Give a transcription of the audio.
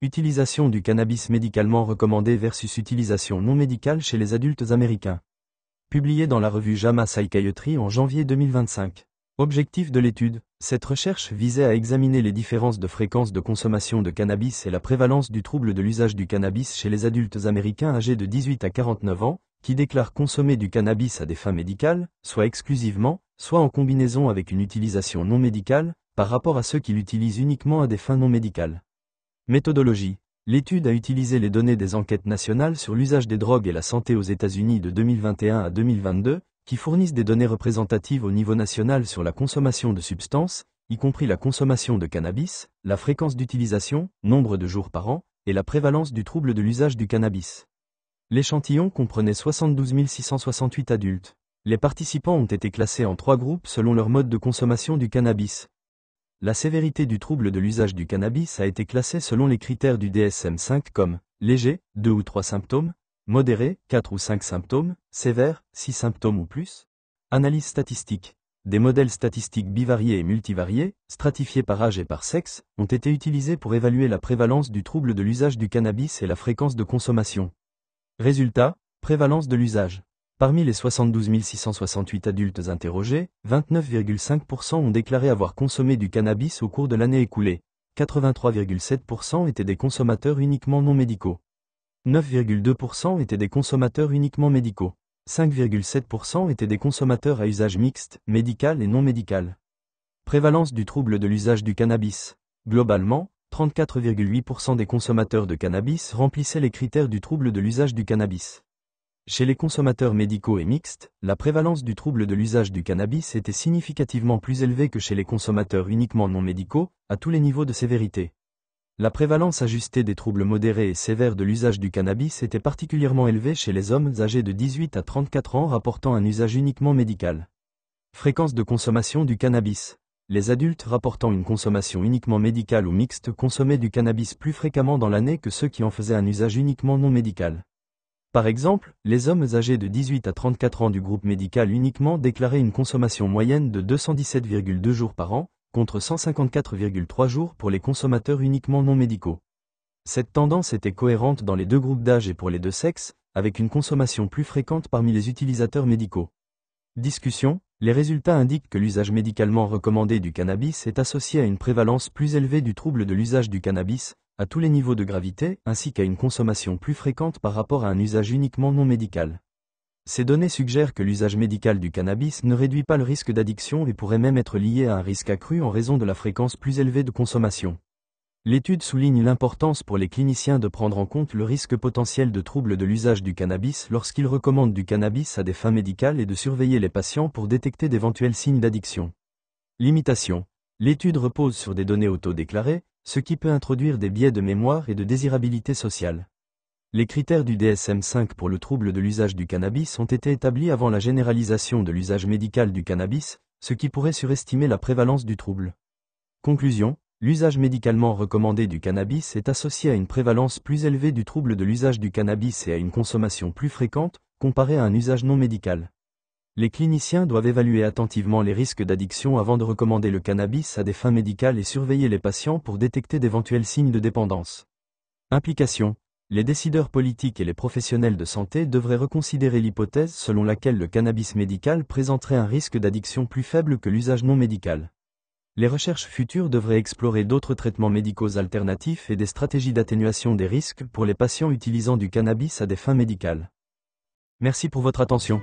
Utilisation du cannabis médicalement recommandé versus utilisation non médicale chez les adultes américains. Publié dans la revue JAMA Psychiatry en janvier 2025. Objectif de l'étude, cette recherche visait à examiner les différences de fréquence de consommation de cannabis et la prévalence du trouble de l'usage du cannabis chez les adultes américains âgés de 18 à 49 ans, qui déclarent consommer du cannabis à des fins médicales, soit exclusivement, soit en combinaison avec une utilisation non médicale, par rapport à ceux qui l'utilisent uniquement à des fins non médicales. Méthodologie. L'étude a utilisé les données des enquêtes nationales sur l'usage des drogues et la santé aux États-Unis de 2021 à 2022, qui fournissent des données représentatives au niveau national sur la consommation de substances, y compris la consommation de cannabis, la fréquence d'utilisation, nombre de jours par an, et la prévalence du trouble de l'usage du cannabis. L'échantillon comprenait 72 668 adultes. Les participants ont été classés en 3 groupes selon leur mode de consommation du cannabis. La sévérité du trouble de l'usage du cannabis a été classée selon les critères du DSM-5 comme léger, 2 ou 3 symptômes, modéré, 4 ou 5 symptômes, sévère, 6 symptômes ou plus. Analyse statistique. Des modèles statistiques bivariés et multivariés, stratifiés par âge et par sexe, ont été utilisés pour évaluer la prévalence du trouble de l'usage du cannabis et la fréquence de consommation. Résultat, prévalence de l'usage. Parmi les 72 668 adultes interrogés, 29,5% ont déclaré avoir consommé du cannabis au cours de l'année écoulée. 83,7% étaient des consommateurs uniquement non médicaux. 9,2% étaient des consommateurs uniquement médicaux. 5,7% étaient des consommateurs à usage mixte, médical et non médical. Prévalence du trouble de l'usage du cannabis. Globalement, 34,8% des consommateurs de cannabis remplissaient les critères du trouble de l'usage du cannabis. Chez les consommateurs médicaux et mixtes, la prévalence du trouble de l'usage du cannabis était significativement plus élevée que chez les consommateurs uniquement non médicaux, à tous les niveaux de sévérité. La prévalence ajustée des troubles modérés et sévères de l'usage du cannabis était particulièrement élevée chez les hommes âgés de 18 à 34 ans rapportant un usage uniquement médical. Fréquence de consommation du cannabis. Les adultes rapportant une consommation uniquement médicale ou mixte consommaient du cannabis plus fréquemment dans l'année que ceux qui en faisaient un usage uniquement non médical. Par exemple, les hommes âgés de 18 à 34 ans du groupe médical uniquement déclaraient une consommation moyenne de 217,2 jours par an, contre 154,3 jours pour les consommateurs uniquement non médicaux. Cette tendance était cohérente dans les deux groupes d'âge et pour les deux sexes, avec une consommation plus fréquente parmi les utilisateurs médicaux. Discussion. Les résultats indiquent que l'usage médicalement recommandé du cannabis est associé à une prévalence plus élevée du trouble de l'usage du cannabis, à tous les niveaux de gravité, ainsi qu'à une consommation plus fréquente par rapport à un usage uniquement non médical. Ces données suggèrent que l'usage médical du cannabis ne réduit pas le risque d'addiction et pourrait même être lié à un risque accru en raison de la fréquence plus élevée de consommation. L'étude souligne l'importance pour les cliniciens de prendre en compte le risque potentiel de trouble de l'usage du cannabis lorsqu'ils recommandent du cannabis à des fins médicales et de surveiller les patients pour détecter d'éventuels signes d'addiction. Limitation. L'étude repose sur des données auto-déclarées, ce qui peut introduire des biais de mémoire et de désirabilité sociale. Les critères du DSM-5 pour le trouble de l'usage du cannabis ont été établis avant la généralisation de l'usage médical du cannabis, ce qui pourrait surestimer la prévalence du trouble. Conclusion, l'usage médicalement recommandé du cannabis est associé à une prévalence plus élevée du trouble de l'usage du cannabis et à une consommation plus fréquente, comparée à un usage non médical. Les cliniciens doivent évaluer attentivement les risques d'addiction avant de recommander le cannabis à des fins médicales et surveiller les patients pour détecter d'éventuels signes de dépendance. Implication. Les décideurs politiques et les professionnels de santé devraient reconsidérer l'hypothèse selon laquelle le cannabis médical présenterait un risque d'addiction plus faible que l'usage non médical. Les recherches futures devraient explorer d'autres traitements médicaux alternatifs et des stratégies d'atténuation des risques pour les patients utilisant du cannabis à des fins médicales. Merci pour votre attention.